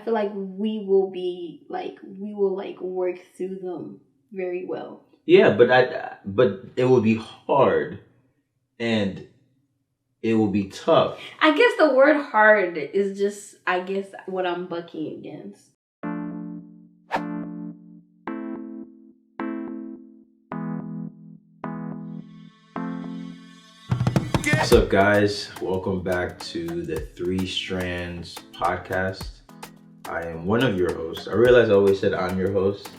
feel like we will work through them very well. Yeah, but it will be hard and it will be tough. I guess the word hard is just, what I'm bucking against. What's up, guys? Welcome back to the Strands podcast. I am one of your hosts. I realize I always said I'm your host,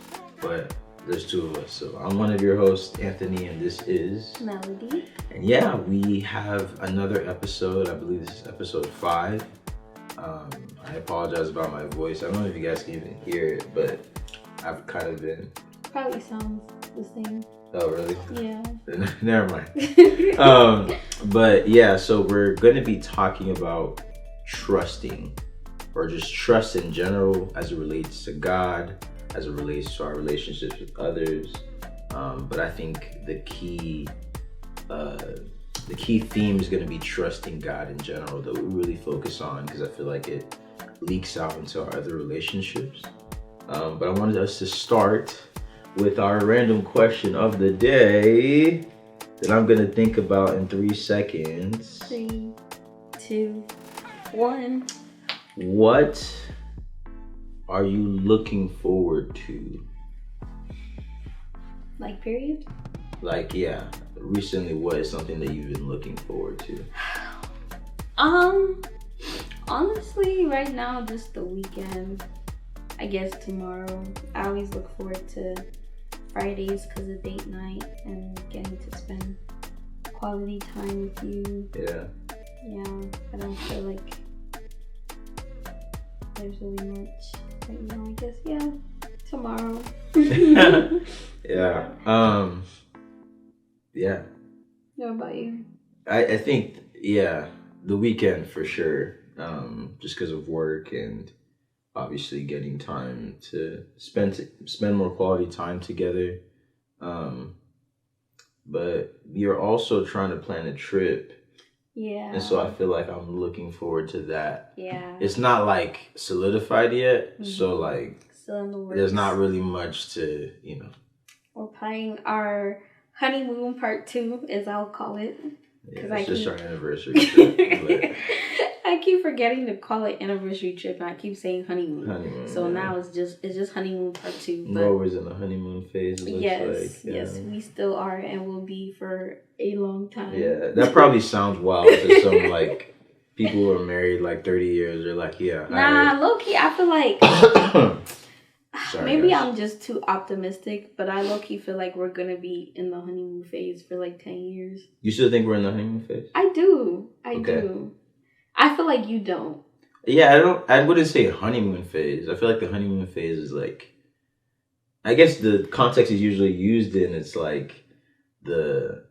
but there's two of us. So I'm one of your hosts, Anthony, and this is Melody. And yeah, we have another episode. I believe this is episode 5. I apologize about my voice. I don't know if you guys can even hear it, but I've kind of been... Probably sounds the same. Oh, really? Yeah. Never mind. But yeah, so we're going to be talking about trusting, or just trust in general as it relates to God, as it relates to our relationships with others. But I think the key theme is going to be trusting God in general that we really focus on, because I feel like it leaks out into our other relationships. But I wanted us to start with our random question of the day that I'm going to think about in 3 seconds. 3, 2, 1. What are you looking forward to? Like, period? Like, yeah. Recently, what is something that you've been looking forward to? Honestly, right now, just the weekend. I guess tomorrow. I always look forward to Fridays because of date night and getting to spend quality time with you. Yeah. Yeah, I don't feel like there's really much right now. I guess, yeah, tomorrow. Yeah. Yeah. What about you? I think, yeah, the weekend for sure. Just because of work and obviously getting time to spend more quality time together. But you're also trying to plan a trip. Yeah. And so I feel like I'm looking forward to that. Yeah. It's not like solidified yet. Mm-hmm. So like still in the works. There's not really much to, We're planning our honeymoon part 2, as I'll call it. Yeah, it's just our anniversary trip. I keep forgetting to call it anniversary trip, and I keep saying honeymoon. So now it's just honeymoon part 2. We're always in the honeymoon phase. Yes, we still are, and will be for a long time. Yeah, that probably sounds wild to some like people who are married like 30 years. They're like, yeah. Nah, low key, I feel like Sorry, maybe guys. I'm just too optimistic, but I low key feel like we're gonna be in the honeymoon phase for like 10 years. You still think we're in the honeymoon phase? I do. I do. I feel like you don't. Yeah, I wouldn't say honeymoon phase. I feel like the honeymoon phase is like, I guess the context is usually used in, it's like when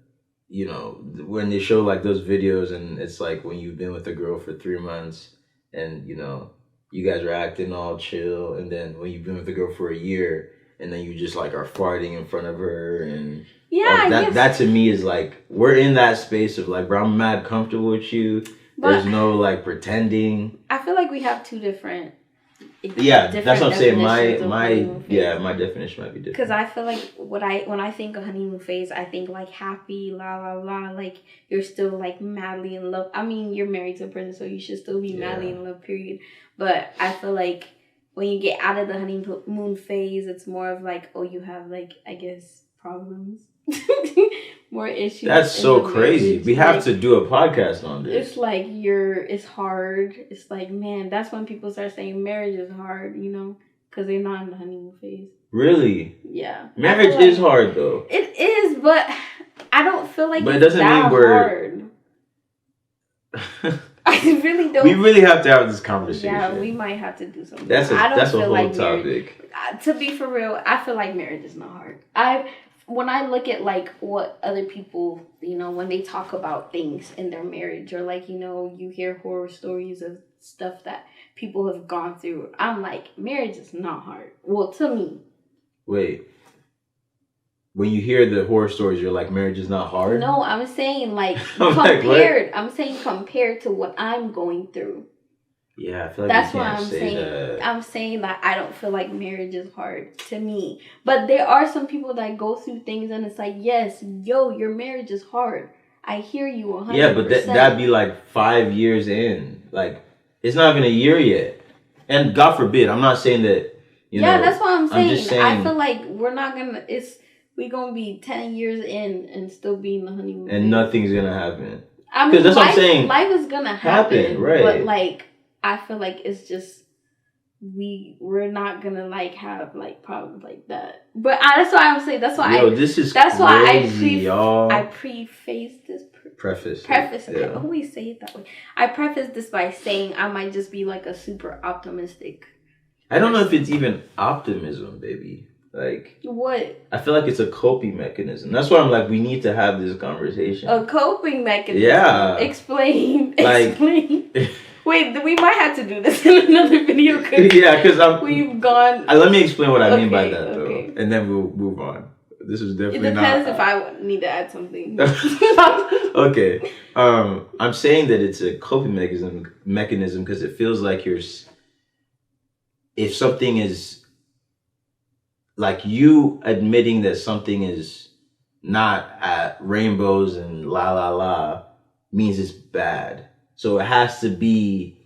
they show like those videos and it's like when you've been with a girl for 3 months and, you guys are acting all chill, and then when you've been with a girl for a year and then you just like are farting in front of her and that to me is like, we're in that space of like, bro, I'm mad comfortable with you. There's no like pretending. I feel like we have two different. That's what I'm saying. My definition might be different. Because I feel like when I think of honeymoon phase, I think like happy, la la la, like you're still like madly in love. I mean, you're married to a person, so you should still be madly in love, period. But I feel like when you get out of the honeymoon phase, it's more of like, oh, you have like, I guess, problems. More issues. That's so crazy. We have to do a podcast on this. It's like it's hard. It's like, man, that's when people start saying marriage is hard, because they're not in the honeymoon phase. Really? Yeah. Marriage is hard though. It is, but I don't feel like it doesn't mean we're hard. I really don't. We really have to have this conversation. Yeah, we might have to do something. That's a whole topic. To be for real, I feel like marriage is not hard. When I look at like what other people, when they talk about things in their marriage, or like, you hear horror stories of stuff that people have gone through, I'm like, marriage is not hard. Well, to me. Wait. When you hear the horror stories, you're like, marriage is not hard? No, I'm saying like compared. I'm saying compared to what I'm going through. Yeah, I feel like That's you why can't I'm say saying that. I'm saying that I don't feel like marriage is hard to me. But there are some people that go through things and it's like, yes, yo, your marriage is hard. I hear you 100%. Yeah, but that'd be like 5 years in. Like, it's not even a year yet. And God forbid, I'm not saying that, yeah, that's what I'm saying. I'm just saying. I feel like we're not gonna. We gonna be 10 years in and still be in the honeymoon And phase. nothing's gonna happen. I mean, that's what I'm saying. Life is gonna happen, right? But like, I feel like it's just we're not gonna like have like problems like that. But that's why I'm saying. That's why this is that's crazy, why I preface this. Preface. I always say it that way. I preface this by saying I might just be like a super optimistic. I don't know if it's even optimism, baby. Like, what? I feel like it's a coping mechanism. That's why I'm like, we need to have this conversation. A coping mechanism. Yeah. Explain. Like, Explain. Wait, we might have to do this in another video. Yeah, because we've gone. Let me explain what I mean by that, okay. though, and then we'll move on. This is definitely It depends if I need to add something. Okay. I'm saying that it's a coping mechanism because it feels like if something is like you admitting that something is not at rainbows and la la la means it's bad. So it has to be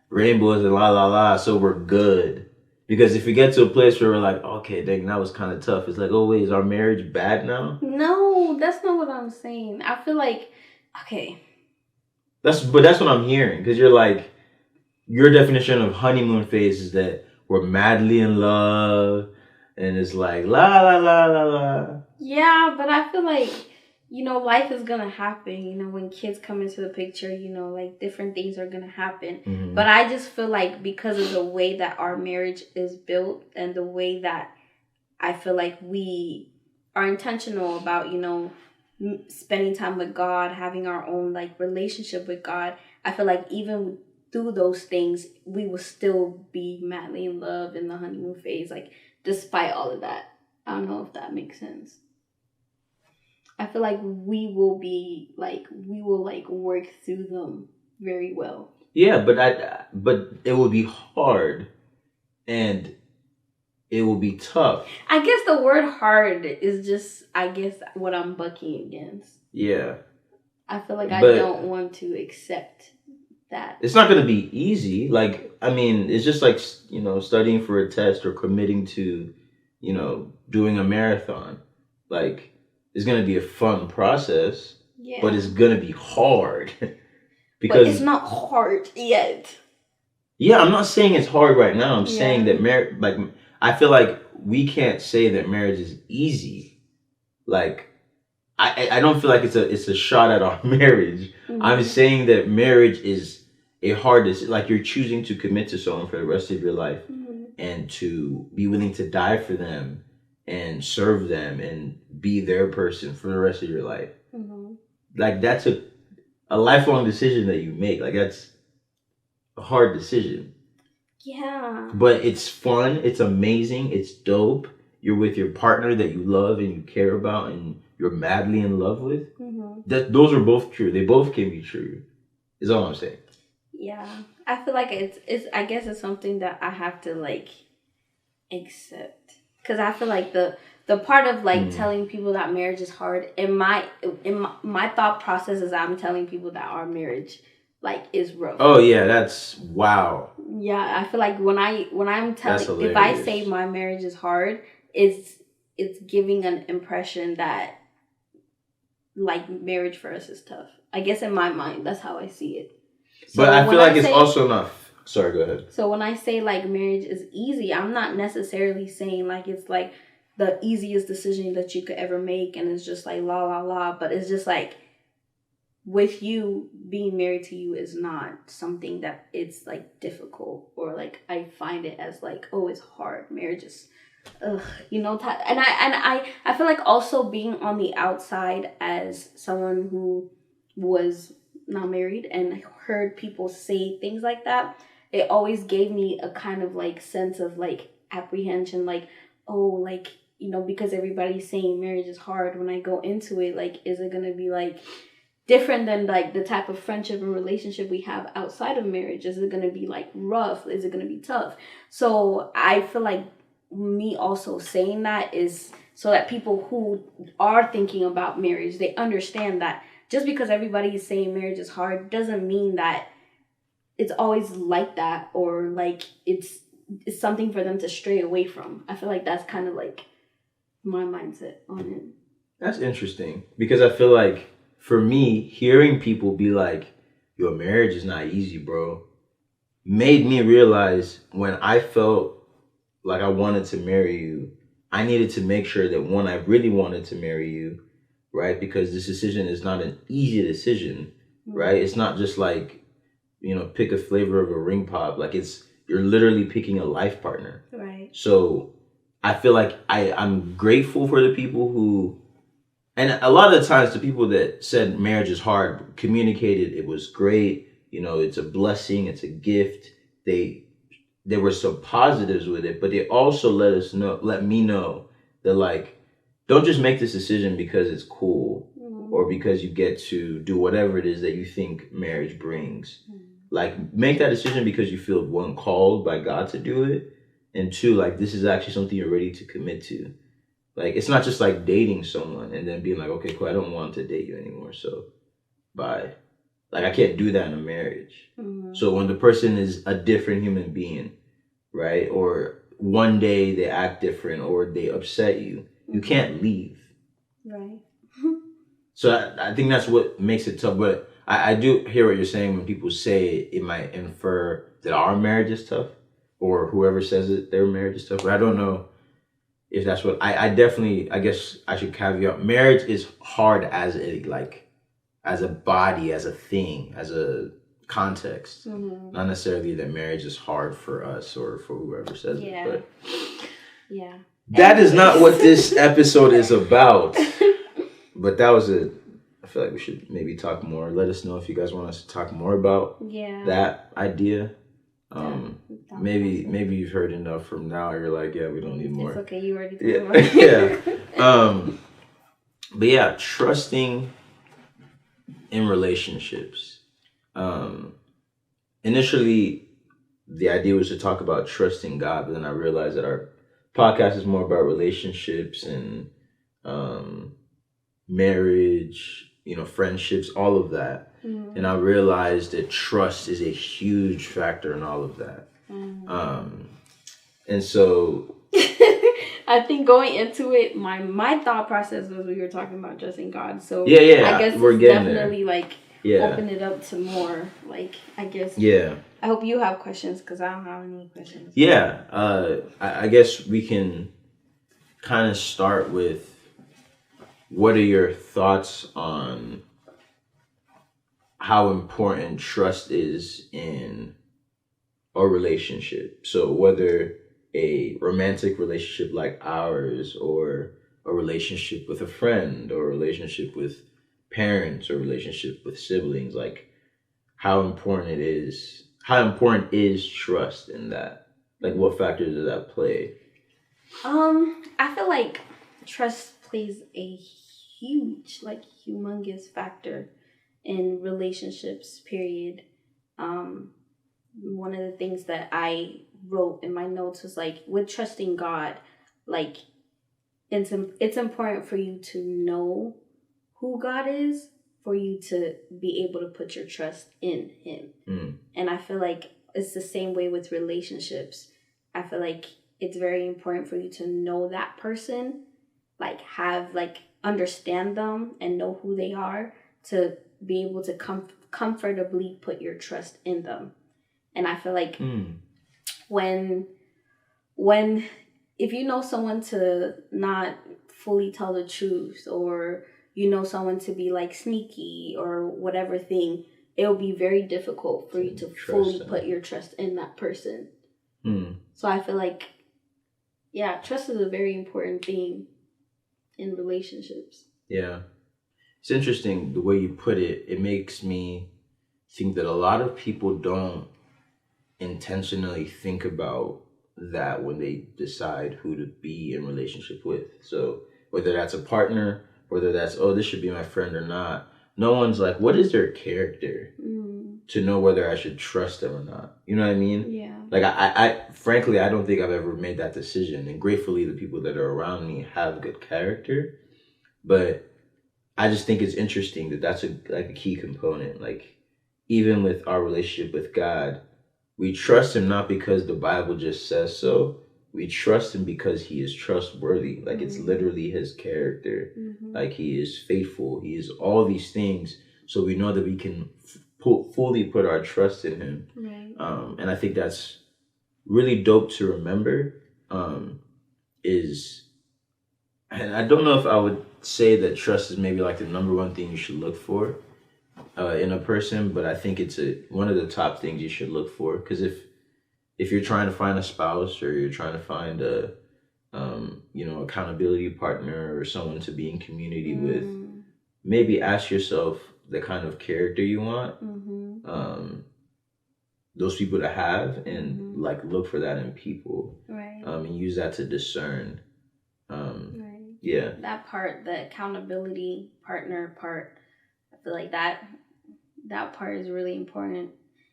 rainbows and la la la so we're good. Because if we get to a place where we're like, okay, dang, that was kind of tough. It's like, oh, wait, is our marriage bad now? No, that's not what I'm saying. I feel like, okay. But that's what I'm hearing. Because you're like, your definition of honeymoon phase is that we're madly in love. And it's like, la, la, la, la, la. Yeah, but I feel like, life is going to happen. When kids come into the picture, like different things are going to happen. Mm-hmm. But I just feel like because of the way that our marriage is built and the way that I feel like we are intentional about, spending time with God, having our own like relationship with God. I feel like even through those things, we will still be madly in love in the honeymoon phase. Like, despite all of that. I don't know if that makes sense. I feel like we will work through them very well. Yeah, but it will be hard and it will be tough. I guess the word hard is just, what I'm bucking against. Yeah. I feel like I don't want to accept that. It's not going to be easy. Like, I mean, it's just like, studying for a test or committing to, doing a marathon. Like, it's going to be a fun process, but it's going to be hard. Because but it's not hard yet. Yeah, I'm not saying it's hard right now. I'm saying that I feel like we can't say that marriage is easy. Like, I don't feel like it's a shot at our marriage. Mm-hmm. I'm saying that marriage is a hard decision. Like, you're choosing to commit to someone for the rest of your life, mm-hmm. and to be willing to die for them and serve them and be their person for the rest of your life. Mm-hmm. Like, that's a lifelong decision that you make. Like, that's a hard decision. Yeah. But it's fun. It's amazing. It's dope. You're with your partner that you love and you care about and you're madly in love with. Mm-hmm. Those are both true. They both can be true. Is all I'm saying. Yeah. I feel like it's I guess it's something that I have to like accept. Because I feel like the part of like telling people that marriage is hard, in my thought process is I'm telling people that our marriage like is rough. Oh yeah, that's wow. Yeah, I feel like when I'm telling, if I say my marriage is hard, it's giving an impression that like marriage for us is tough. I guess in my mind, that's how I see it. So but I feel like it's also not. Sorry, go ahead. So when I say like marriage is easy, I'm not necessarily saying like it's like the easiest decision that you could ever make and it's just like la la la, but it's just like with you being married to you is not something that it's like difficult or like I find it as like, oh, it's hard. Marriage is and I feel like also being on the outside as someone who was not married and heard people say things like that, it always gave me a kind of like sense of like apprehension, like, oh, like, because everybody's saying marriage is hard, when I go into it, like, is it gonna be like different than like the type of friendship and relationship we have outside of marriage. Is it going to be like rough? Is it going to be tough? So I feel like me also saying that is so that people who are thinking about marriage, they understand that just because everybody is saying marriage is hard doesn't mean that it's always like that, or like it's something for them to stray away from. I feel like that's kind of like my mindset on it. That's interesting, because I feel like for me, hearing people be like, your marriage is not easy, bro, made me realize when I felt like I wanted to marry you, I needed to make sure that one, I really wanted to marry you, right? Because this decision is not an easy decision, right? It's not just like, pick a flavor of a ring pop. Like you're literally picking a life partner. Right. So I feel like I'm grateful for the people who, and a lot of the times the people that said marriage is hard communicated it was great. It's a blessing. It's a gift. There were some positives with it, but they also let me know that like, don't just make this decision because it's cool or because you get to do whatever it is that you think marriage brings. Like, make that decision because you feel, one, called by God to do it, and two, like, this is actually something you're ready to commit to. Like, it's not just like dating someone and then being like, okay, cool, I don't want to date you anymore, so bye. Like, I can't do that in a marriage. So when the person is a different human being, right, or one day they act different or they upset you, you can't leave. Right. So I think that's what makes it tough. But I do hear what you're saying when people say it might infer that our marriage is tough, or whoever says it, their marriage is tough. But I don't know if that's what I definitely, I guess I should caveat. Marriage is hard as a body, as a thing, as a context. Not necessarily that marriage is hard for us or for whoever says it. But yeah. That is not what this episode is about. But that was I feel like we should maybe talk more. Let us know if you guys want us to talk more about that idea. Maybe you've heard enough from now. You're like, yeah, we don't need more. It's okay. You already told me. Yeah. But yeah, trusting in relationships. Initially, the idea was to talk about trusting God, but then I realized that our podcast is more about relationships and marriage, friendships, all of that. And I realized that trust is a huge factor in all of that. And so I think going into it, my thought process was we were talking about trusting God. So yeah, I guess we're it's getting definitely there. Open it up to more. Like, I guess. Yeah. I hope you have questions because I don't have any questions. Yeah. I guess we can kind of start with, what are your thoughts on how important trust is in a relationship? So whether a romantic relationship like ours, or a relationship with a friend, or a relationship with parents, or a relationship with siblings, like how important is trust in that? Like, what factors does that play? I feel like trust plays a huge, humongous factor in relationships, period. One of the things that I wrote in my notes was with trusting God, it's important for you to know who God is, for you to be able to put your trust in Him. And I feel like it's the same way with relationships. I feel like it's very important for you to know that person, understand them and know who they are, to be able to comfortably put your trust in them. And I feel like when if you know someone to not fully tell the truth, or you know someone to be sneaky or whatever thing, it'll be very difficult for you to fully put your trust in that person. So I feel like, trust is a very important thing in relationships. Yeah. It's interesting the way you put it. It makes me think that a lot of people don't intentionally think about that when they decide who to be in relationship with. So whether that's a partner, whether that's, this should be my friend or not, no one's like, what is their character Mm. to know whether I should trust them or not? You know what I mean? Yeah. Like, I frankly, I don't think I've ever made that decision. And gratefully, the people that are around me have good character. But I just think it's interesting that that's a key component. Like, even with our relationship with God, we trust him not because the Bible just says so. We trust him because he is trustworthy. Like, it's literally his character. Mm-hmm. Like, he is faithful. He is all these things. So we know that we can fully put our trust in him. Right. And I think that's really dope to remember. And I don't know if I would say that trust is maybe like the number one thing you should look for in a person, but I think it's one of the top things you should look for. Because if you're trying to find a spouse, or you're trying to find a accountability partner, or someone to be in community with, maybe ask yourself the kind of character you want those people to have, and like look for that in people, right? And use that to discern. Right. Yeah. That part, the accountability partner part, I feel like that part is really important.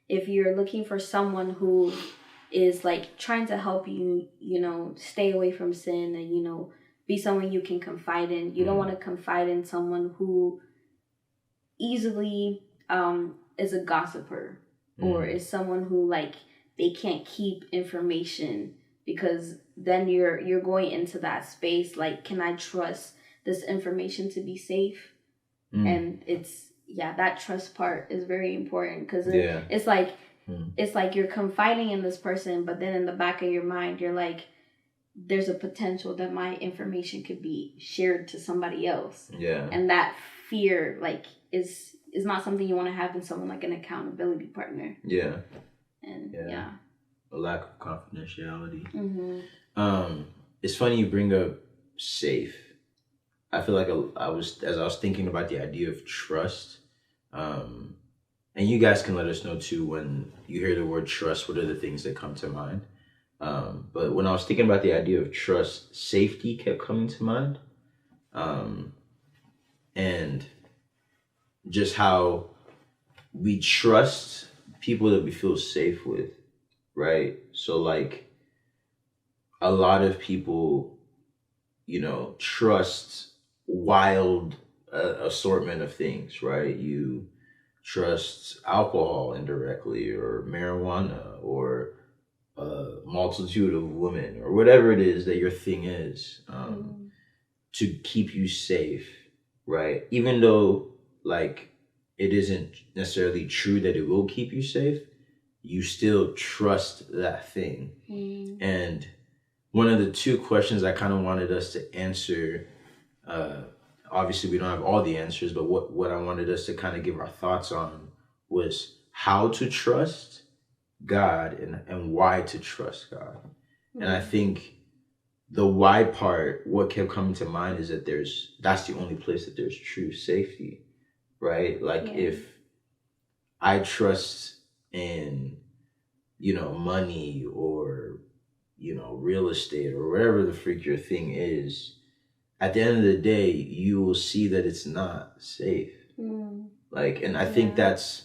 If you're looking for someone who is like trying to help you, stay away from sin, and, be someone you can confide in. You don't want to confide in someone who easily is a gossiper, or is someone who like they can't keep information, because then you're going into that space like, can I trust this information to be safe? And that trust part is very important, because it's like it's like you're confiding in this person, but then in the back of your mind you're like, there's a potential that my information could be shared to somebody else. And that fear like is not something you want to have in someone like an accountability partner. And a lack of confidentiality. It's funny you bring up safe. I feel like as I was thinking about the idea of trust, and you guys can let us know too when you hear the word trust, what are the things that come to mind. But when I was thinking about the idea of trust, safety kept coming to mind, and just how we trust people that we feel safe with, right? So like a lot of people, trust wild assortment of things, right? You trust alcohol indirectly, or marijuana, or a multitude of women, or whatever it is that your thing is, to keep you safe, right? Even though like it isn't necessarily true that it will keep you safe, you still trust that thing. And one of the two questions I kind of wanted us to answer, obviously we don't have all the answers, but what I wanted us to kind of give our thoughts on was how to trust God, and why to trust God. And I think the why part, what kept coming to mind is that that's the only place that there's true safety, right? Like if I trust in, money, or, real estate, or whatever the freak your thing is, at the end of the day, you will see that it's not safe. Like, and I think that's,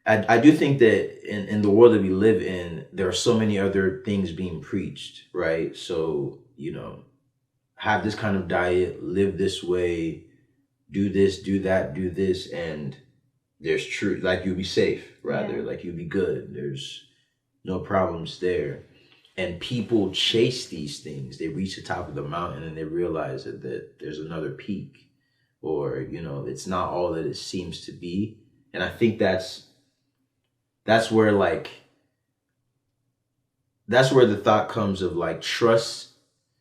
I do think that in the world that we live in, there are so many other things being preached, right? So, have this kind of diet, live this way, do this, do that, do this, and there's truth, like you'll be safe, rather, like you'll be good. There's no problems there. And people chase these things. They reach the top of the mountain and they realize that there's another peak, or, it's not all that it seems to be. And I think that's where the thought comes of like, trust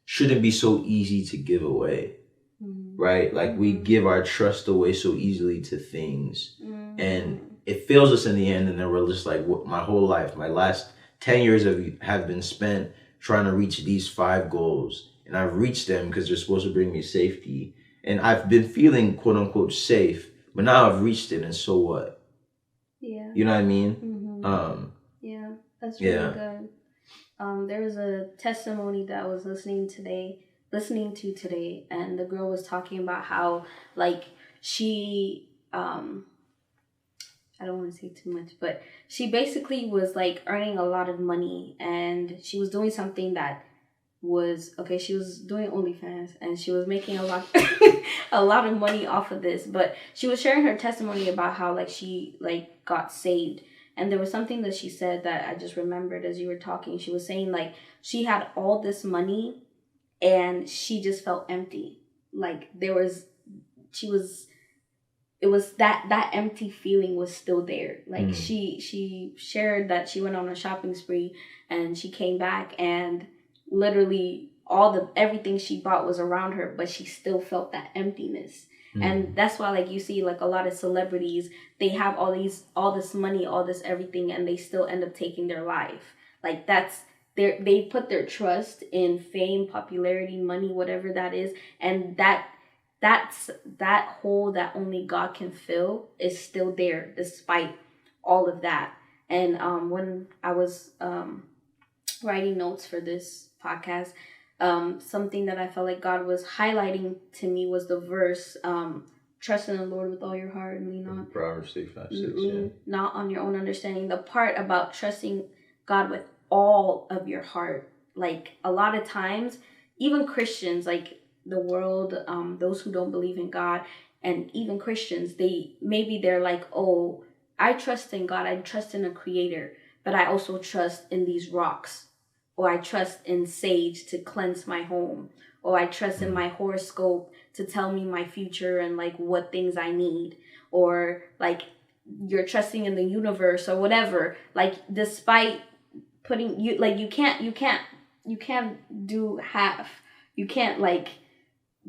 shouldn't be so easy to give away, right? Like we give our trust away so easily to things, and it fails us in the end. And then we're just like, my whole life, my last 10 years have been spent trying to reach these 5 goals, and I've reached them because they're supposed to bring me safety, and I've been feeling quote unquote safe, but now I've reached it, and so what? You know what I mean? That's really good. There was a testimony that I was listening to today, and the girl was talking about how like she I don't want to say too much, but she basically was like earning a lot of money, and she was doing something that was okay. She was doing OnlyFans, and she was making a lot, a lot of money off of this. But she was sharing her testimony about how like she like got saved, and there was something that she said that I just remembered as you were talking. She was saying like she had all this money, and she just felt empty. Like she was it was that empty feeling was still there. Like she shared that she went on a shopping spree, and she came back, and literally everything she bought was around her, but she still felt that emptiness. And that's why like you see like a lot of celebrities, they have all this money, all this everything, and they still end up taking their life. Like that's they put their trust in fame, popularity, money, whatever that is, and that hole that only God can fill is still there despite all of that. And when I was writing notes for this podcast, something that I felt like God was highlighting to me was the verse, trust in the Lord with all your heart and lean on Proverbs 3:5-6, lean not on your own understanding. The part about trusting God with all of your heart, like a lot of times, even Christians, like the world, those who don't believe in God, and even Christians, they're like, oh, I trust in God, I trust in a creator, but I also trust in these rocks, or I trust in sage to cleanse my home, or I trust in my horoscope to tell me my future and like what things I need, or like you're trusting in the universe or whatever. Like despite putting you like you can't do half. You can't like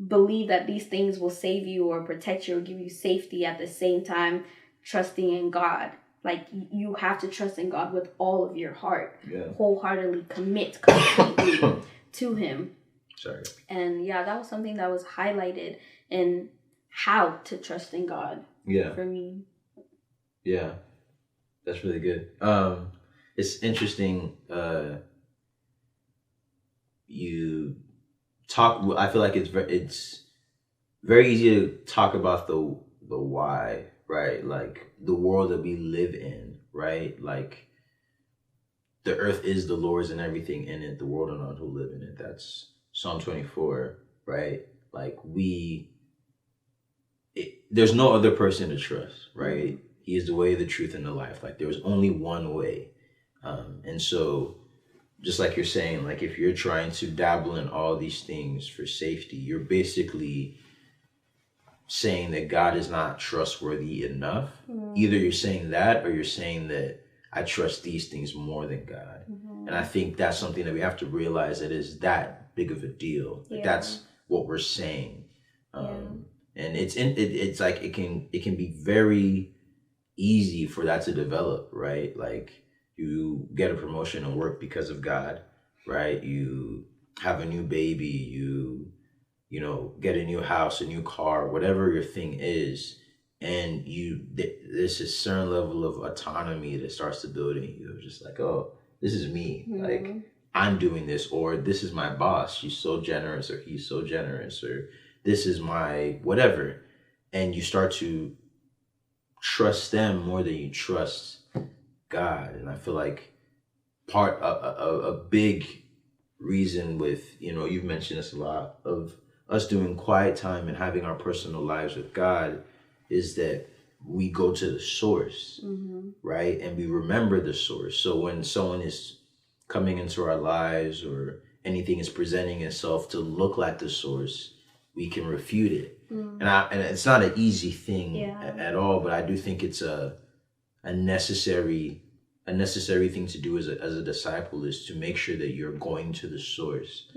believe that these things will save you or protect you or give you safety at the same time trusting in God. Like you have to trust in God with all of your heart, wholeheartedly commit completely to Him. Sorry. And yeah, that was something that was highlighted in how to trust in God. Yeah. For me. Yeah, that's really good. It's interesting. You talk. I feel like it's very easy to talk about the why, right? Like the world that we live in, right? Like the earth is the Lord's and everything in it. The world and all who live in it. That's Psalm 24, right? Like there's no other person to trust, right? He is the way, the truth, and the life. Like there's only one way, and so. Just like you're saying, like if you're trying to dabble in all these things for safety, you're basically saying that God is not trustworthy enough. Either you're saying that or you're saying that I trust these things more than God. And I think that's something that we have to realize that is that big of a deal. Like that's what we're saying. And it's like it can be very easy for that to develop, right? Like you get a promotion at work because of God, right? You have a new baby, you get a new house, a new car, whatever your thing is, and there's a certain level of autonomy that starts to build in you. Just like, oh, this is me. Like I'm doing this, or this is my boss. She's so generous, or he's so generous, or this is my whatever. And you start to trust them more than you trust God. And I feel like a big reason with, you've mentioned this a lot, of us doing quiet time and having our personal lives with God is that we go to the source, right? And we remember the source. So when someone is coming into our lives or anything is presenting itself to look like the source, we can refute it. And it's not an easy thing at all, but I do think it's a necessary thing to do as a disciple, is to make sure that you're going to the source.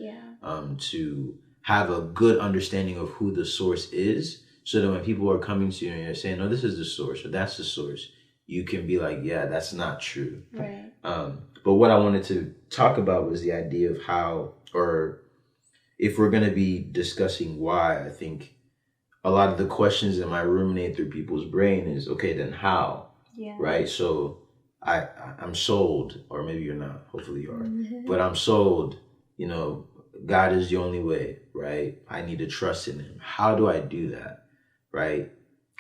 To have a good understanding of who the source is, so that when people are coming to you and you're saying, no, this is the source or that's the source, you can be like, yeah, that's not true. Right. But what I wanted to talk about was the idea of how, or if we're going to be discussing why, I think a lot of the questions that might ruminate through people's brain is, okay, then how? Right? So I'm sold, or maybe you're not, hopefully you are, but I'm sold, God is the only way, right? I need to trust in Him. How do I do that, right?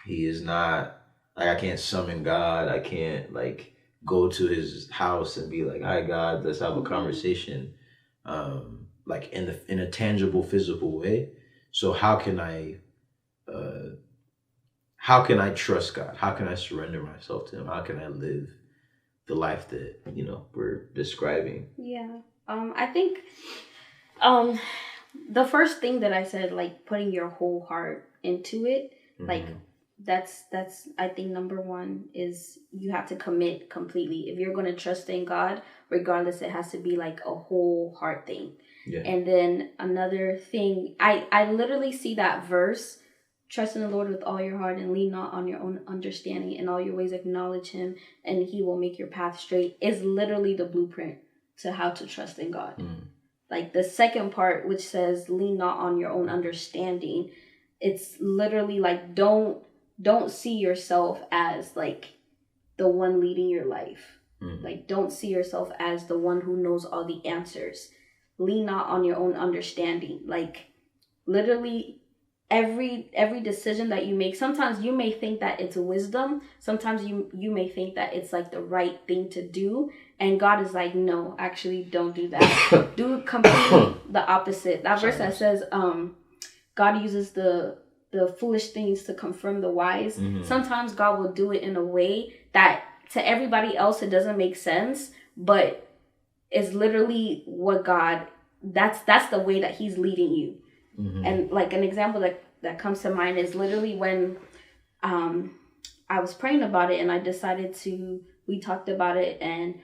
He is not like, I can't summon God. I can't like go to his house and be like, "Hi God, let's have a conversation," like in a tangible, physical way. So uh, how can I trust God? How can I surrender myself to Him? How can I live the life that we're describing? Yeah. I think um the first thing that I said, like putting your whole heart into it, like that's I think number one is you have to commit completely. If you're going to trust in God, regardless, it has to be like a whole heart thing. Yeah. And then another thing, I literally see that verse, trust in the Lord with all your heart and lean not on your own understanding. In all your ways acknowledge Him and He will make your path straight, is literally the blueprint to how to trust in God. Like the second part, which says lean not on your own understanding, it's literally like don't see yourself as like the one leading your life. Like don't see yourself as the one who knows all the answers. Lean not on your own understanding. Like literally every decision that you make, sometimes you may think that it's wisdom, sometimes you may think that it's like the right thing to do, and God is like, no, actually don't do that. Do completely the opposite. That verse that says God uses the foolish things to confirm the wise. Sometimes God will do it in a way that to everybody else it doesn't make sense, but it's literally what God, that's the way that He's leading you. And like an example that comes to mind is literally when I was praying about it and we talked about it and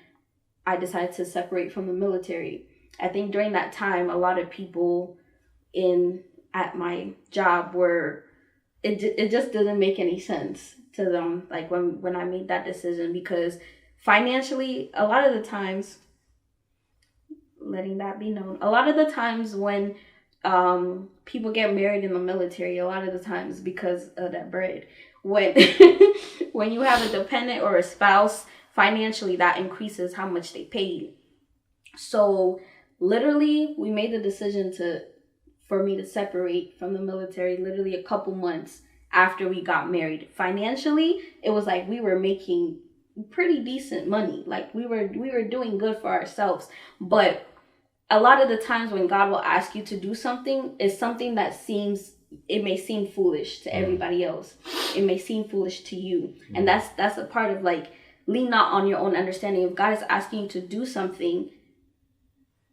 I decided to separate from the military. I think during that time, a lot of people at my job it just didn't make any sense to them, like when I made that decision, because financially, a lot of the times, letting that be known, a lot of the times when people get married in the military, a lot of the times because of that bread, when when you have a dependent or a spouse, financially that increases how much they pay you. So literally we made the decision for me to separate from the military literally a couple months after we got married. Financially, it was like we were making pretty decent money, like we were doing good for ourselves. But a lot of the times when God will ask you to do something, is something that it may seem foolish to everybody else. It may seem foolish to you. And that's a part of like, lean not on your own understanding. If God is asking you to do something,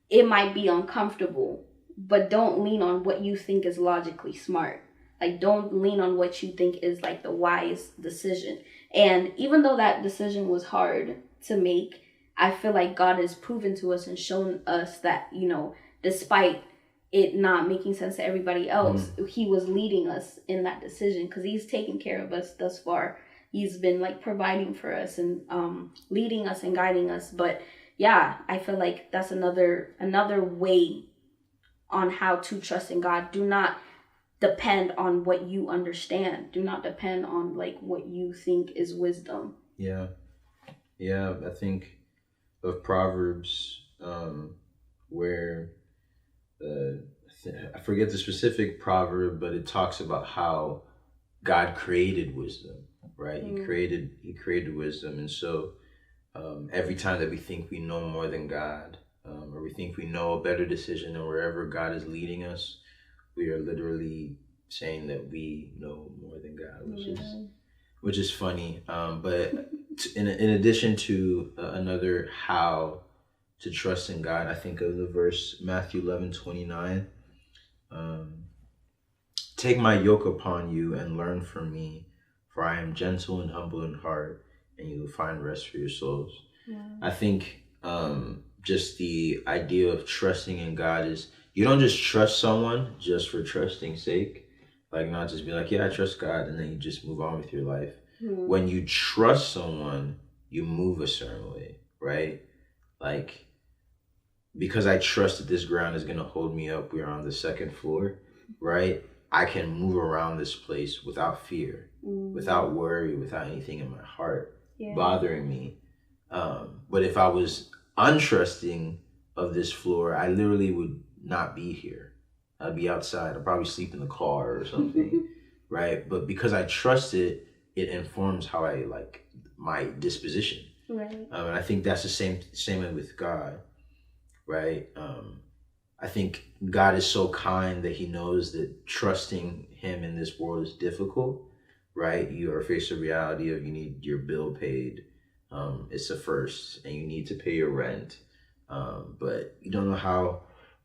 it might be uncomfortable, but don't lean on what you think is logically smart. Like don't lean on what you think is like the wise decision. And even though that decision was hard to make, I feel like God has proven to us and shown us that, despite it not making sense to everybody else, He was leading us in that decision because He's taken care of us thus far. He's been like providing for us and leading us and guiding us. But yeah, I feel like that's another way on how to trust in God. Do not depend on what you understand. Do not depend on like what you think is wisdom. Yeah. I think of Proverbs where I forget the specific proverb, but it talks about how God created wisdom, right? He created wisdom, and so every time that we think we know more than God, or we think we know a better decision, and wherever God is leading us, we are literally saying that we know more than God, which is funny. But in addition to another how to trust in God, I think of the verse Matthew 11:29. Take my yoke upon you and learn from me, for I am gentle and humble in heart, and you will find rest for your souls. I think just the idea of trusting in God is, you don't just trust someone just for trusting's sake. Like not just be like, yeah, I trust God, and then you just move on with your life. When you trust someone, you move a certain way, right? Like, because I trust that this ground is going to hold me up, we're on the second floor, right? I can move around this place without fear, without worry, without anything in my heart bothering me. But if I was untrusting of this floor, I literally would not be here. I'd be outside. I'd probably sleep in the car or something. right? But because I trust it, it informs how I like my disposition. Right. And I think that's the same way with God, right? I think God is so kind that he knows that trusting him in this world is difficult, right? You are faced with the reality of you need your bill paid. It's the first, and you need to pay your rent. But you don't know how,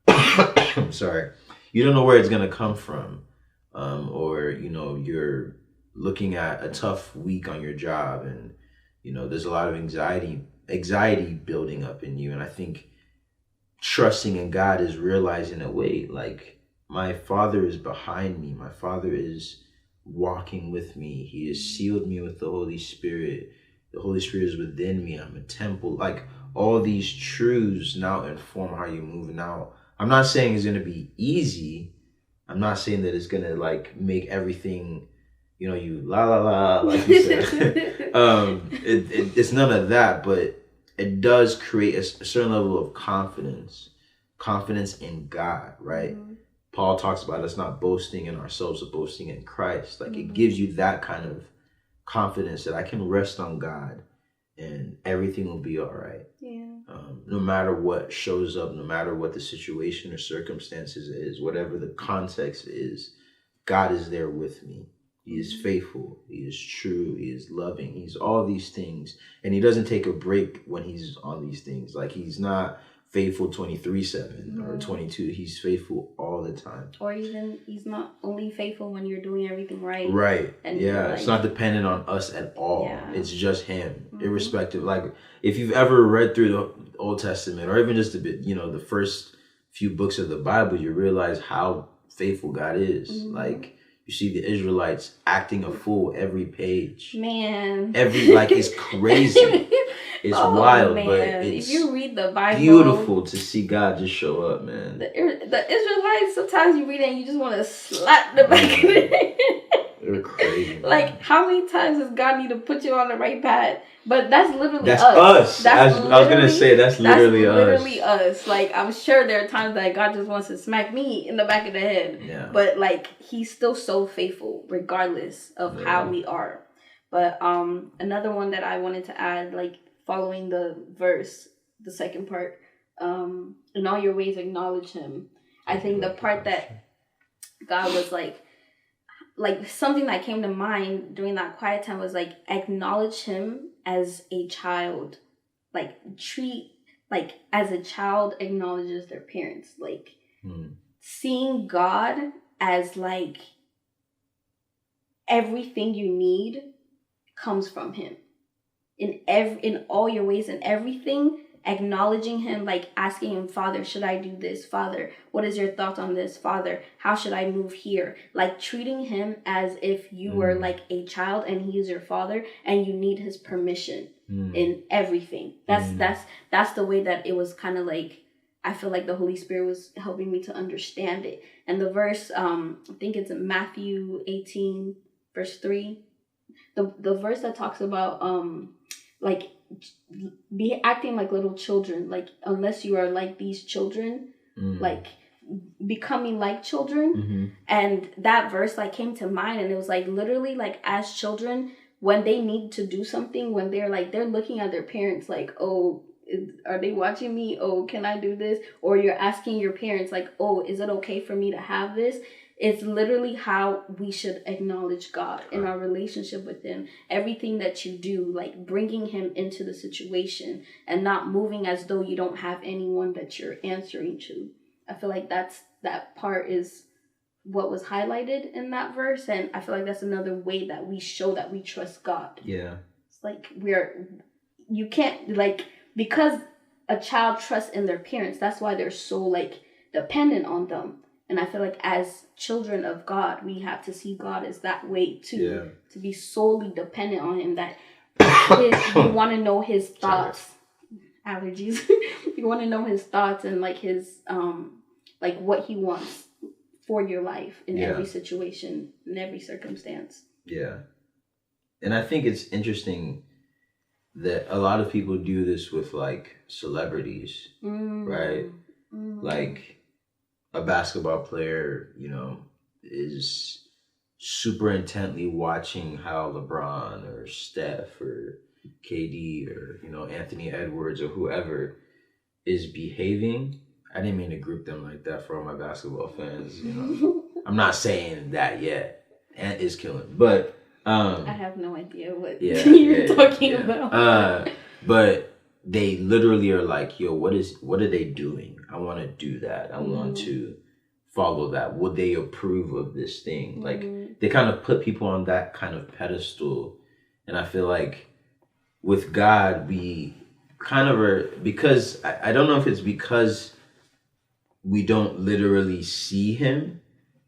I'm sorry, you don't know where it's going to come from. Or, you're looking at a tough week on your job and, there's a lot of anxiety building up in you. And I think trusting in God is realizing that, wait, like my Father is behind me. My Father is walking with me. He has sealed me with the Holy Spirit. The Holy Spirit is within me. I'm a temple. Like all these truths now inform how you move. Now, I'm not saying it's going to be easy. I'm not saying that it's going to like make everything, you la la la, like you said. It's none of that, but it does create a certain level of confidence in God, right? Mm-hmm. Paul talks about us not boasting in ourselves, but boasting in Christ. Like it gives you that kind of confidence that I can rest on God and everything will be all right. Yeah. No matter what shows up, no matter what the situation or circumstances is, whatever the context is, God is there with me. He is faithful. He is true. He is loving. He's all these things. And he doesn't take a break when he's on these things. Like he's not faithful 23/7 or 22. He's faithful all the time. Or even he's not only faithful when you're doing everything right. Right. And yeah. It's not dependent on us at all. Yeah. It's just him, irrespective. Like if you've ever read through the Old Testament or even just a bit, the first few books of the Bible, you realize how faithful God is. Like you see the Israelites acting a fool every page. Man. It's crazy. It's wild, man. But it's if you read the Bible, beautiful to see God just show up, man. The Israelites, sometimes you read it and you just want to slap the back of their head. They're crazy. Like, how many times does God need to put you on the right path? But that's literally us. I was going to say, that's literally us. Like, I'm sure there are times that God just wants to smack me in the back of the head. Yeah. But, like, he's still so faithful, regardless of how we are. But another one that I wanted to add, like, following the verse, the second part, in all your ways acknowledge him. I think the part that God was like something that came to mind during that quiet time was like acknowledge him as a child, like treat like as a child acknowledges their parents, like seeing God as like everything you need comes from him in all your ways and everything. Acknowledging him, like asking him, Father, should I do this? Father, what is your thoughts on this? Father, how should I move here? Like treating him as if you were like a child and he is your father and you need his permission in everything. That's the way that it was kind of like, I feel like the Holy Spirit was helping me to understand it. And the verse, I think it's in Matthew 18, verse 3. The verse that talks about like be acting like little children, like unless you are like these children, like becoming like children. And that verse like came to mind, and it was like literally like as children, when they need to do something, when they're looking at their parents like, oh, are they watching me? Oh, can I do this? Or you're asking your parents like, oh, is it okay for me to have this? It's literally how we should acknowledge God in our relationship with him. Everything that you do, like bringing him into the situation and not moving as though you don't have anyone that you're answering to. I feel like that part is what was highlighted in that verse. And I feel like that's another way that we show that we trust God. Yeah. It's like you can't, like, because a child trusts in their parents, that's why they're so like dependent on them. And I feel like as children of God, we have to see God as that way too. To be solely dependent on him, that you want to know his thoughts. Allergies. You want to know his thoughts and like his like what he wants for your life in every situation, in every circumstance. Yeah. And I think it's interesting that a lot of people do this with like celebrities, right? Like a basketball player, is super intently watching how LeBron or Steph or KD or Anthony Edwards or whoever is behaving. I didn't mean to group them like that for all my basketball fans. I'm not saying that yet. Ant is killing, but I have no idea what you're talking about. But they literally are like, yo, what are they doing? I want to do that. I want to follow that. Would they approve of this thing? Like, they kind of put people on that kind of pedestal. And I feel like with God, we kind of are, because I don't know if it's because we don't literally see him.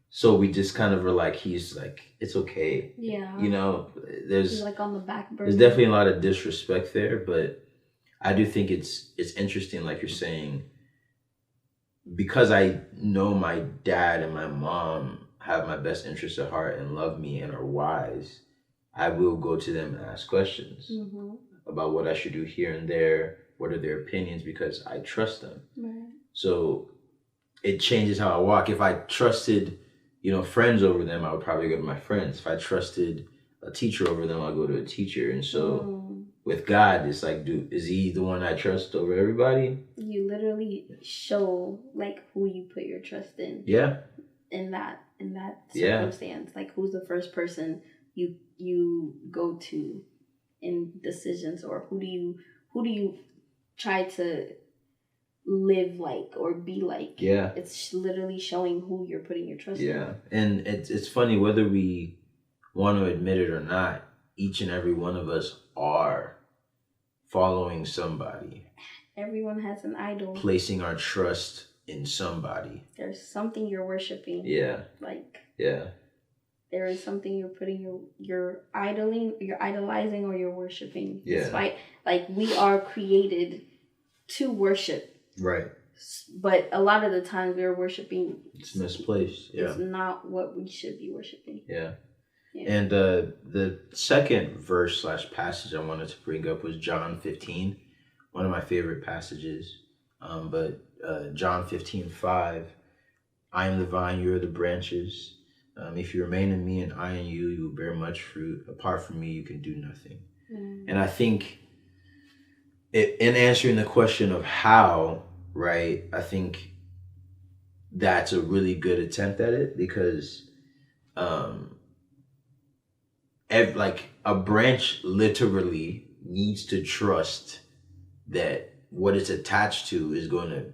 So we just kind of are like, he's like, it's okay. Yeah. There's like on the back burner. There's definitely a lot of disrespect there, but I do think it's interesting, like you're saying, because I know my dad and my mom have my best interests at heart and love me and are wise, I will go to them and ask questions about what I should do here and there, what are their opinions, because I trust them. Right. So it changes how I walk. If I trusted, friends over them, I would probably go to my friends. If I trusted a teacher over them, I'll go to a teacher. And so with God, it's like, is he the one I trust over everybody? You literally show like who you put your trust in. Yeah. In that circumstance, like who's the first person you go to in decisions, or who do you try to live like or be like? Yeah. It's literally showing who you're putting your trust in. Yeah. And it's funny, whether we want to admit it or not, each and every one of us are following somebody. Everyone has an idol. Placing our trust in somebody. There's something you're worshiping. Yeah. Yeah. There is something you're putting you're idolizing or you're worshiping. Yeah. Despite, like, we are created to worship. Right. But a lot of the times we're worshiping. It's misplaced. Yeah. It's not what we should be worshiping. Yeah. And the second verse / passage I wanted to bring up was John 15, one of my favorite passages. But John 15:5, I am the vine, you are the branches. If you remain in me and I in you, you will bear much fruit. Apart from me, you can do nothing. And I think in answering the question of how, right, I think that's a really good attempt at it, because like a branch literally needs to trust that what it's attached to is going to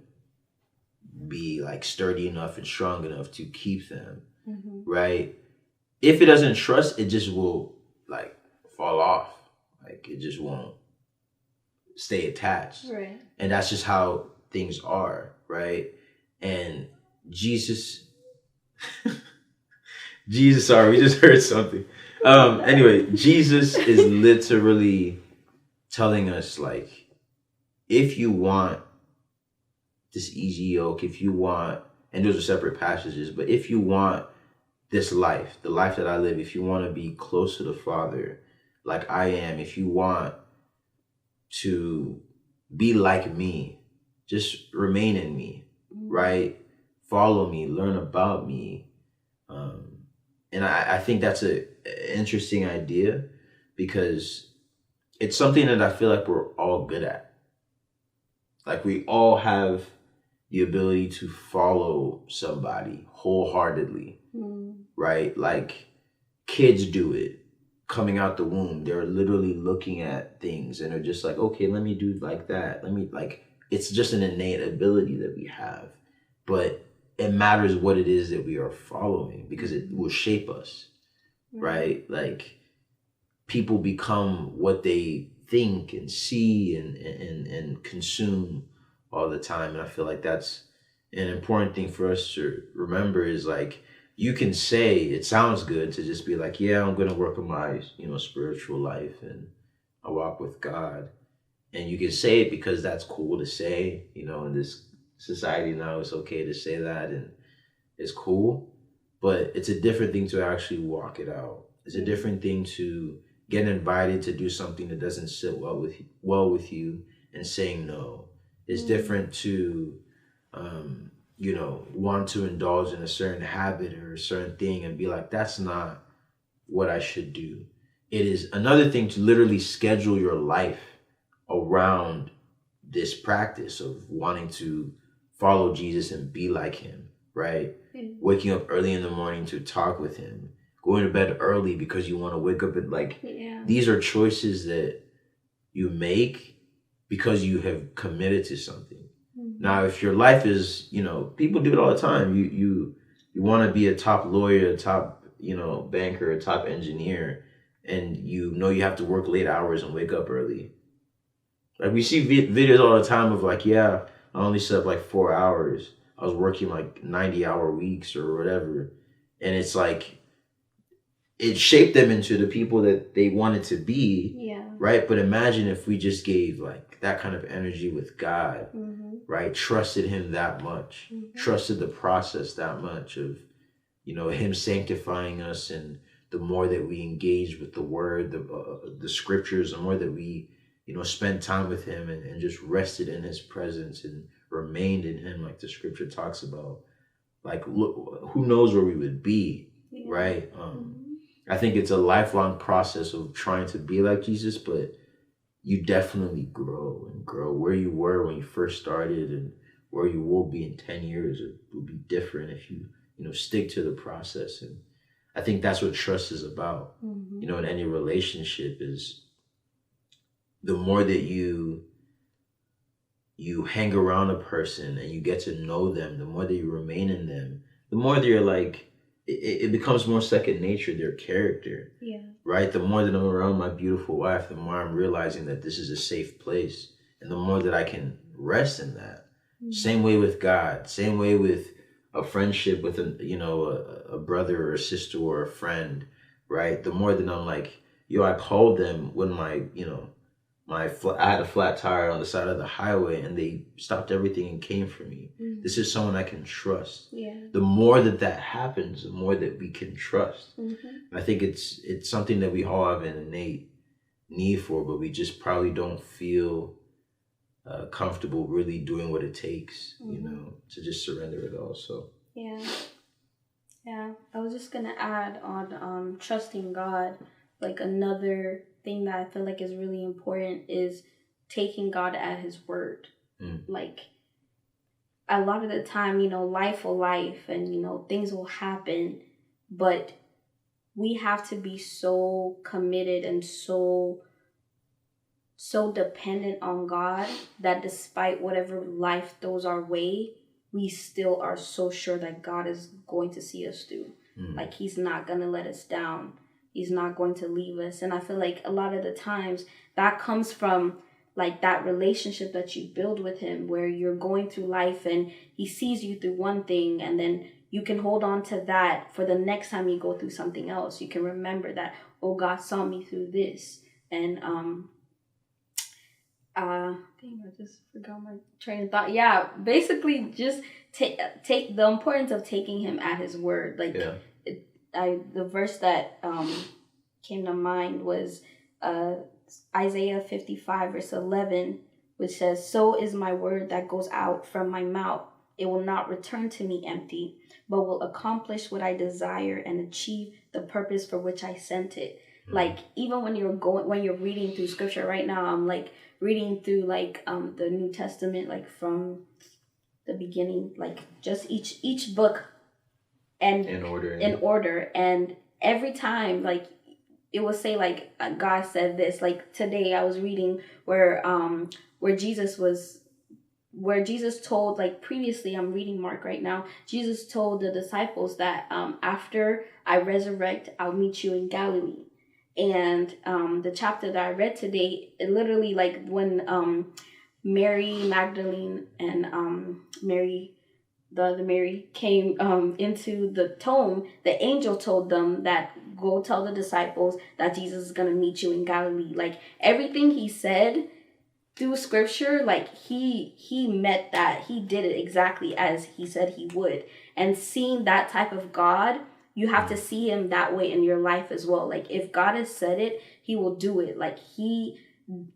be like sturdy enough and strong enough to keep them, right? If it doesn't trust, it just will like fall off. Like it just won't stay attached. Right. And that's just how things are, right? And Jesus, sorry, we just heard something. Anyway, Jesus is literally telling us, like, if you want this easy yoke, if you want, and those are separate passages, but if you want this life, the life that I live, if you want to be close to the Father, like I am, if you want to be like me, just remain in me, right? Follow me, learn about me. And I think that's an interesting idea, because it's something that I feel like we're all good at. Like we all have the ability to follow somebody wholeheartedly, right? Like kids do it coming out the womb. They're literally looking at things and they're just like, okay, let me do like that. It's just an innate ability that we have. But it matters what it is that we are following, because it will shape us, right? Like people become what they think and see and consume all the time. And I feel like that's an important thing for us to remember, is like, you can say it sounds good to just be like, yeah, I'm going to work on my, spiritual life and I walk with God. And you can say it because that's cool to say, in this society now, it's okay to say that and it's cool. But it's a different thing to actually walk it out. It's a different thing to get invited to do something that doesn't sit well with you and saying no. It's different to, want to indulge in a certain habit or a certain thing and be like, that's not what I should do. It is another thing to literally schedule your life around this practice of wanting to follow Jesus and be like him, right? Mm. Waking up early in the morning to talk with him, going to bed early because you want to wake up at these are choices that you make because you have committed to something. Mm-hmm. Now, if your life is, people do it all the time. You want to be a top lawyer, a top, banker, a top engineer, and you have to work late hours and wake up early. Like we see videos all the time of I only slept 4 hours. I was working 90-hour weeks or whatever. And it's it shaped them into the people that they wanted to be. Yeah. Right. But imagine if we just gave that kind of energy with God, mm-hmm. right? Trusted him that much, mm-hmm. trusted the process that much of, him sanctifying us. And the more that we engage with the word, the scriptures, the more that we, spend time with him and just rested in his presence and remained in him, like the scripture talks about, look, who knows where we would be, yeah. Right? Mm-hmm. I think it's a lifelong process of trying to be like Jesus, but you definitely grow and grow. Where you were when you first started and where you will be in 10 years, it will be different if you, stick to the process. And I think that's what trust is about, mm-hmm. In any relationship is the more that you hang around a person and you get to know them, the more that you remain in them, the more that you're it becomes more second nature, their character. Yeah. Right? The more that I'm around my beautiful wife, the more I'm realizing that this is a safe place. And the more that I can rest in that. Mm-hmm. Same way with God. Same way with a friendship with a brother or a sister or a friend. Right? The more that I'm I called them when I had a flat tire on the side of the highway and they stopped everything and came for me. Mm-hmm. This is someone I can trust. Yeah. The more that happens, the more that we can trust. Mm-hmm. I think it's something that we all have an innate need for, but we just probably don't feel comfortable really doing what it takes, mm-hmm. To just surrender it all. So yeah. I was just gonna add on trusting God, another thing that I feel is really important is taking God at his word. Mm. A lot of the time, life will life and, things will happen, but we have to be so committed and so dependent on God that despite whatever life throws our way, we still are so sure that God is going to see us through. Mm. He's not going to let us down. He's not going to leave us. And I feel a lot of the times that comes from that relationship that you build with him where you're going through life and he sees you through one thing and then you can hold on to that for the next time you go through something else. You can remember that, oh, God saw me through this. And I just forgot my train of thought. Yeah, basically just take the importance of taking him at his word. The verse that came to mind was Isaiah 55 verse 11, which says, "So is my word that goes out from my mouth. It will not return to me empty, but will accomplish what I desire and achieve the purpose for which I sent it." Mm-hmm. Even when you're reading through scripture right now, I'm reading through the New Testament, from the beginning, just each book and in order. And every time, it will say, God said this. Today I was reading where Jesus told, previously, I'm reading Mark right now, Jesus told the disciples that after I resurrect, I'll meet you in Galilee. And the chapter that I read today, it literally, when Mary Magdalene and the other Mary came into the tomb, the angel told them that go tell the disciples that Jesus is going to meet you in Galilee. Everything he said through scripture, he met that. He did it exactly as he said he would. And seeing that type of God, you have to see him that way in your life as well. If God has said it, he will do it.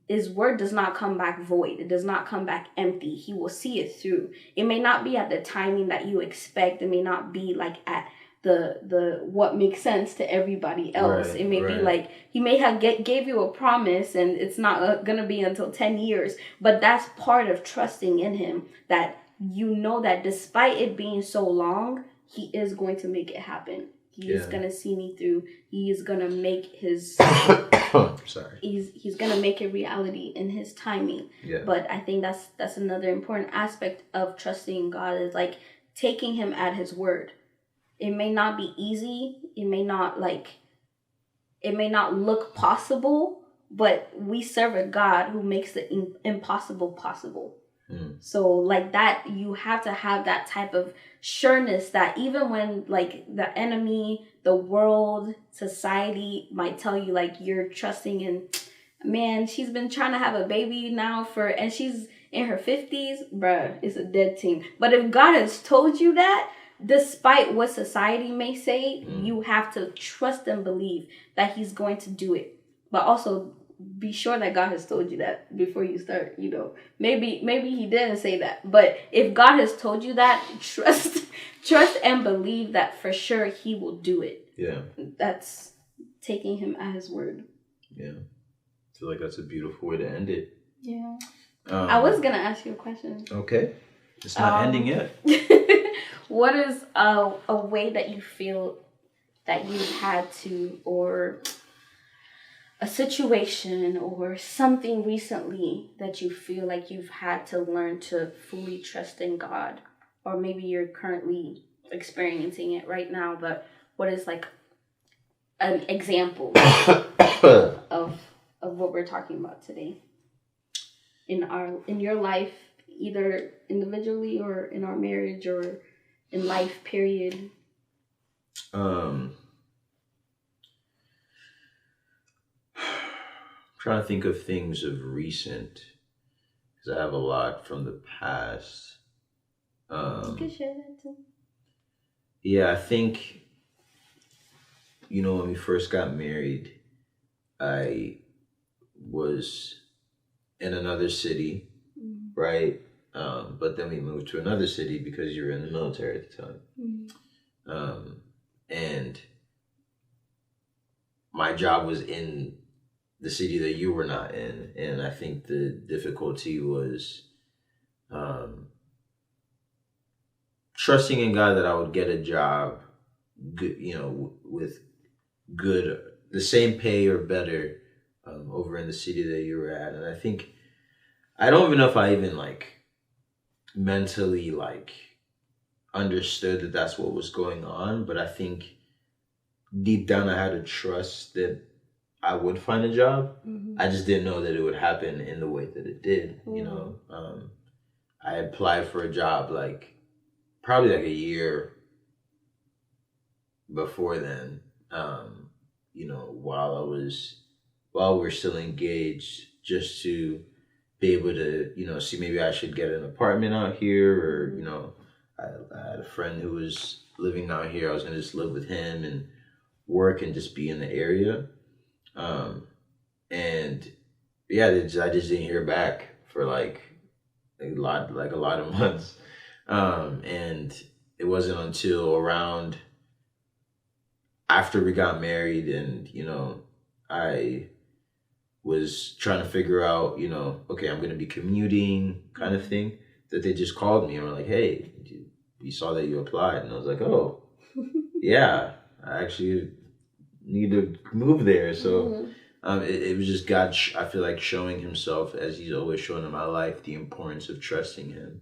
His word does not come back void. It does not come back empty. He will see it through. It may not be at the timing that you expect. It may not be at the what makes sense to everybody else. Right, It may be right. like he may have gave you a promise and it's not gonna be until 10 years, but that's part of trusting in him, that you know that despite it being so long, he is going to make it happen. He is gonna see me through. He is gonna make his Sorry. He's gonna make it reality in his timing. Yeah. But I think that's another important aspect of trusting God, is like taking him at his word. It may not be easy. It may not look possible, but we serve a God who makes the impossible possible. So like that, you have to have that type of sureness that even when like the enemy, the world, society might tell you like you're trusting in, man, she's been trying to have a baby now and she's in her 50s, bruh, it's a dead team. But if God has told you that, despite what society may say, you have to trust and believe that he's going to do it. But also be sure that God has told you that before you start, maybe he didn't say that, but if God has told you that, trust and believe that for sure he will do it. Yeah. That's taking him at his word. Yeah. I feel like that's a beautiful way to end it. Yeah. I was going to ask you a question. Okay. It's not ending yet. What is a way that you feel that you've had to, or a situation or something recently that you feel like you've had to learn to fully trust in God, or maybe you're currently experiencing it right now, but what is like an example of what we're talking about today in your life, either individually or in our marriage or in life period? Trying to think of things of recent, because I have a lot from the past. You can share that too. Yeah, I think, when we first got married, I was in another city, right? But then we moved to another city because you were in the military at the time. And my job was in the city that you were not in. And I think the difficulty was trusting in God that I would get a job, good, with the same pay or better over in the city that you were at. And I think, I don't even know if I even mentally understood that that's what was going on, but I think deep down I had to trust that I would find a job. I just didn't know that it would happen in the way that it did. I applied for a job probably a year before then, while we were still engaged, just to be able to, see maybe I should get an apartment out here, or, I had a friend who was living out here. I was going to just live with him and work and just be in the area. And yeah, I just didn't hear back for a lot of months. And it wasn't until around after we got married and, I was trying to figure out, okay, I'm going to be commuting kind of thing, that they just called me and were like, hey, we saw that you applied. And I was like, oh, yeah, I actually need to move there. So it was just God, I feel like, showing himself, as he's always shown in my life, the importance of trusting him.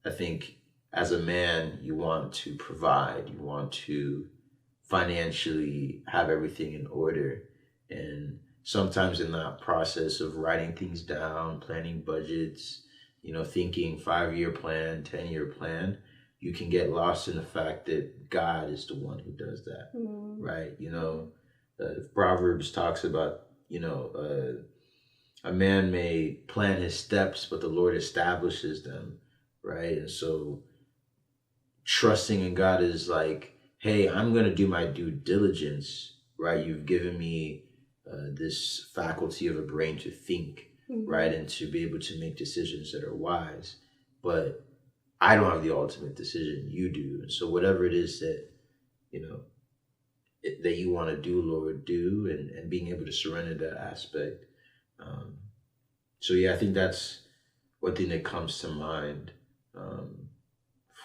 I think as a man, you want to provide, you want to financially have everything in order. And sometimes in that process of writing things down, planning budgets, thinking 5-year plan, 10-year plan, you can get lost in the fact that God is the one who does that, right? Proverbs talks about, a man may plan his steps, but the Lord establishes them, right? And so trusting in God is hey, I'm going to do my due diligence, right? You've given me this faculty of a brain to think, right? And to be able to make decisions that are wise. But I don't have the ultimate decision. You do. And so whatever it is that, you know, that you want to do, Lord, do, and being able to surrender that aspect. Um, so yeah, I think that's one thing that comes to mind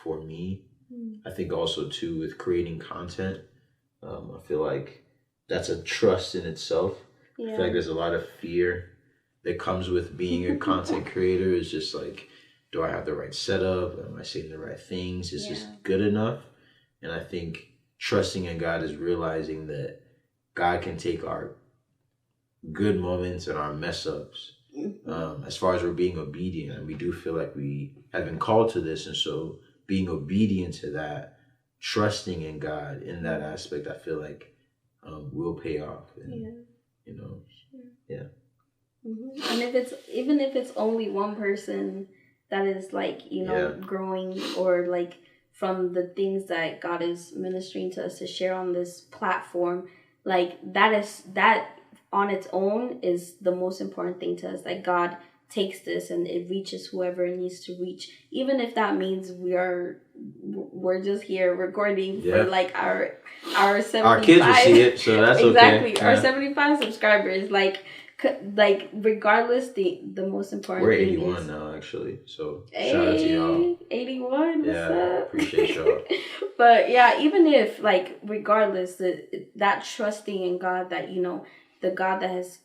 for me. I think also too with creating content, I feel like that's a trust in itself. I feel like there's a lot of fear that comes with being a content creator. It's just like, do I have the right setup? Am I saying the right things? Is this good enough? And I think trusting in God is realizing that God can take our good moments and our mess ups, as far as we're being obedient. And we do feel like we have been called to this. And so being obedient to that, trusting in God in that aspect, I feel like will pay off. And, you know, And even if it's only one person that is like, you know, growing, or like from the things that God is ministering to us to share on this platform, like that on its own is the most important thing to us. Like God takes this and it reaches whoever it needs to reach, even if that means we're just here recording for like our 75, our kids will see it, so that's exactly okay. Our 75 subscribers, like regardless, the most important we're thing 81 is, now, actually, so shout out to y'all. 81, what's up? Appreciate y'all. But yeah, even if, like, regardless, that trusting in God, that, you know, the God that has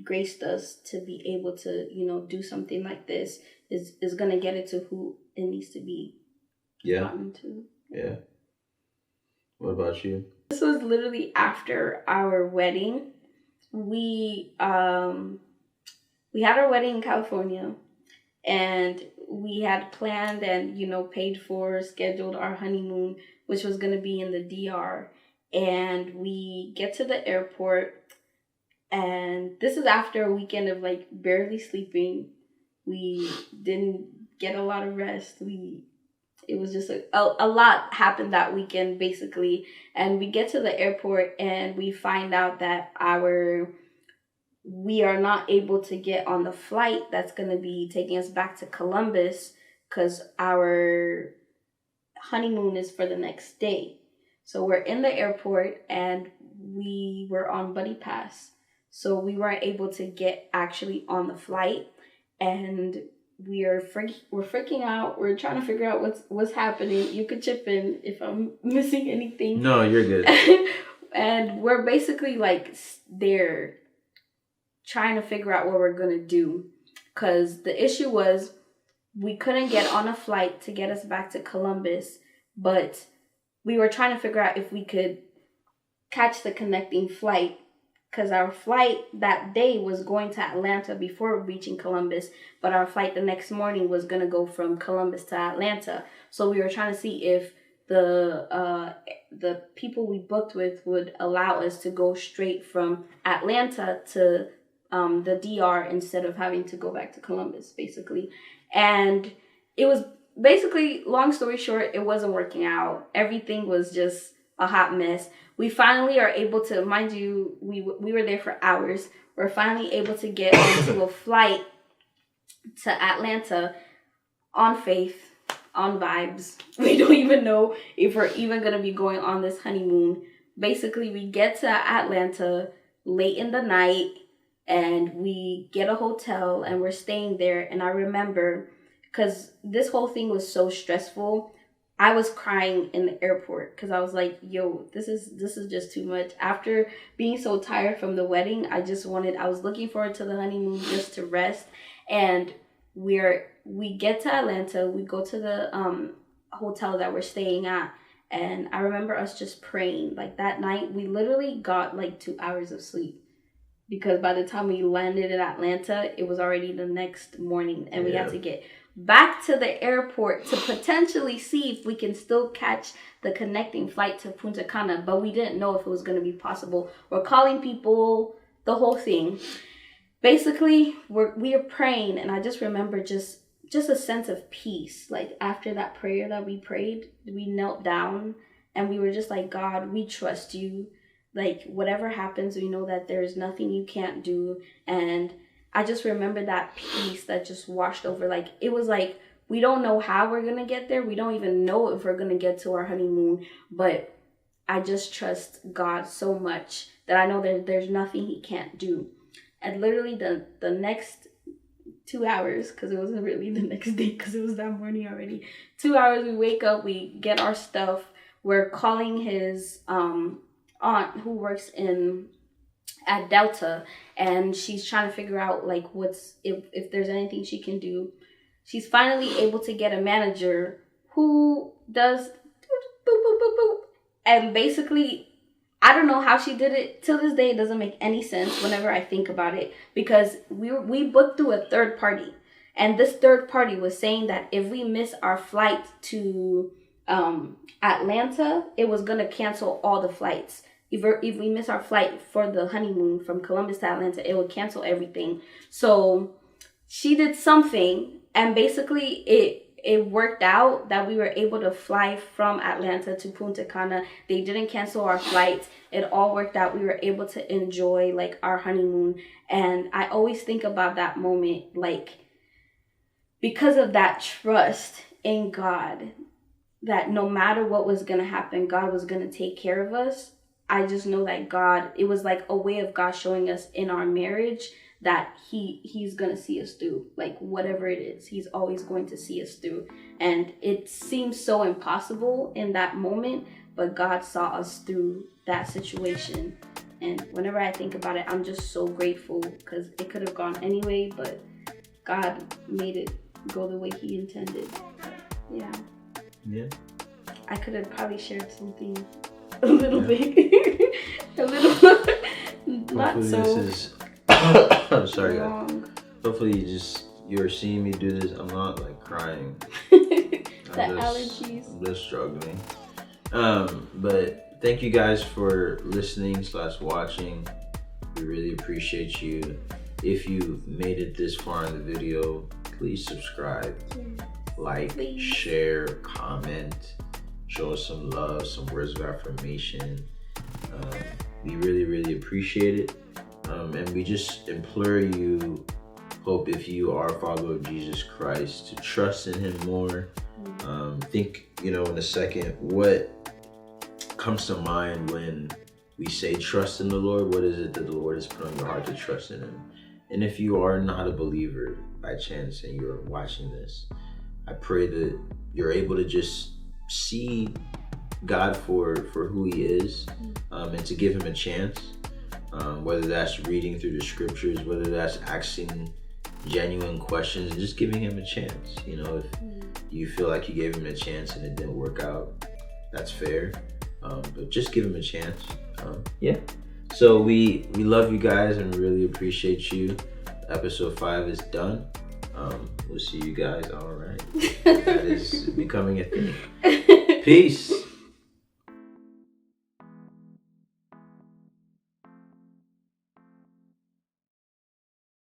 graced us to be able to, you know, do something like this is gonna get it to who it needs to be gotten to. What about you? This was literally after our wedding. We had our wedding in California, and we had planned and, you know, paid for, scheduled our honeymoon, which was going to be in the DR. And we get to the airport, and this is after a weekend of like barely sleeping. We didn't get a lot of rest. It was just a lot happened that weekend, basically. And we get to the airport and we find out that we are not able to get on the flight that's going to be taking us back to Columbus, because our honeymoon is for the next day. So we're in the airport and we were on buddy pass. So we weren't able to get actually on the flight, and we're freaking out. We're trying to figure out what's happening. You could chip in if I'm missing anything. No, you're good. And we're basically like there trying to figure out what we're going to do, because the issue was we couldn't get on a flight to get us back to Columbus, but we were trying to figure out if we could catch the connecting flight, because our flight that day was going to Atlanta before reaching Columbus, but our flight the next morning was going to go from Columbus to Atlanta. So we were trying to see if the people we booked with would allow us to go straight from Atlanta to the DR instead of having to go back to Columbus, basically. And it was basically, long story short, it wasn't working out. Everything was just a hot mess. We finally are able to, mind you, we were there for hours. We're finally able to get onto a flight to Atlanta on faith, on vibes. We don't even know if we're even going to be going on this honeymoon. Basically, we get to Atlanta late in the night, and we get a hotel and we're staying there. And I remember, because this whole thing was so stressful, I was crying in the airport because I was like, yo, this is just too much. After being so tired from the wedding, I was looking forward to the honeymoon just to rest. And we get to Atlanta, we go to the hotel that we're staying at, and I remember us just praying. Like that night, we literally got like 2 hours of sleep, because by the time we landed in Atlanta, it was already the next morning, and we had to get back to the airport to potentially see if we can still catch the connecting flight to Punta Cana, but we didn't know if it was going to be possible. We're calling people, the whole thing. Basically, we are praying, and I just remember just a sense of peace. Like after that prayer that we prayed, we knelt down and we were just like, God, we trust you. Like whatever happens, we know that there's nothing you can't do. And I just remember that peace that just washed over. Like it was like We don't know how we're going to get there. We don't even know if we're going to get to our honeymoon. But I just trust God so much that I know that there's nothing he can't do. And literally the next 2 hours, because it wasn't really the next day because it was that morning already. 2 hours, we wake up, we get our stuff. We're calling his aunt who works at Delta, and she's trying to figure out like if there's anything she can do. She's finally able to get a manager who does boop, boop, boop, boop. And basically, I don't know how she did it. Till this day, it doesn't make any sense whenever I think about it, because we booked through a third party, and this third party was saying that if we miss our flight to Atlanta, it was gonna cancel all the flights. If we miss our flight for the honeymoon from Columbus to Atlanta, it would cancel everything. So she did something, and basically it worked out that we were able to fly from Atlanta to Punta Cana. They didn't cancel our flights. It all worked out. We were able to enjoy like our honeymoon. And I always think about that moment, like, because of that trust in God, that no matter what was going to happen, God was going to take care of us. I just know that God, it was like a way of God showing us in our marriage that he's going to see us through. Like, whatever it is, he's always going to see us through. And it seems so impossible in that moment, but God saw us through that situation. And whenever I think about it, I'm just so grateful, because it could have gone anyway, but God made it go the way he intended. Yeah. I could have probably shared something a little bit. A little not hopefully so this is I'm sorry long. guys. Hopefully you're seeing me do this. I'm not like crying. Allergies. I'm just struggling. But thank you guys for listening / watching. We really appreciate you. If you made it this far in the video, please subscribe, like, share, comment, show us some love, some words of affirmation. We really, really appreciate it. And we just implore you, hope if you are a follower of Jesus Christ, to trust in him more. Think, in a second, what comes to mind when we say trust in the Lord? What is it that the Lord has put on your heart to trust in him? And if you are not a believer by chance and you're watching this, I pray that you're able to just see God for who he is, and to give him a chance, whether that's reading through the scriptures, whether that's asking genuine questions and just giving him a chance. If you feel like you gave him a chance and it didn't work out, that's fair, but just give him a chance. So we love you guys and really appreciate you. Episode 5 is done. We'll see you guys. All right. That is becoming a thing. Peace.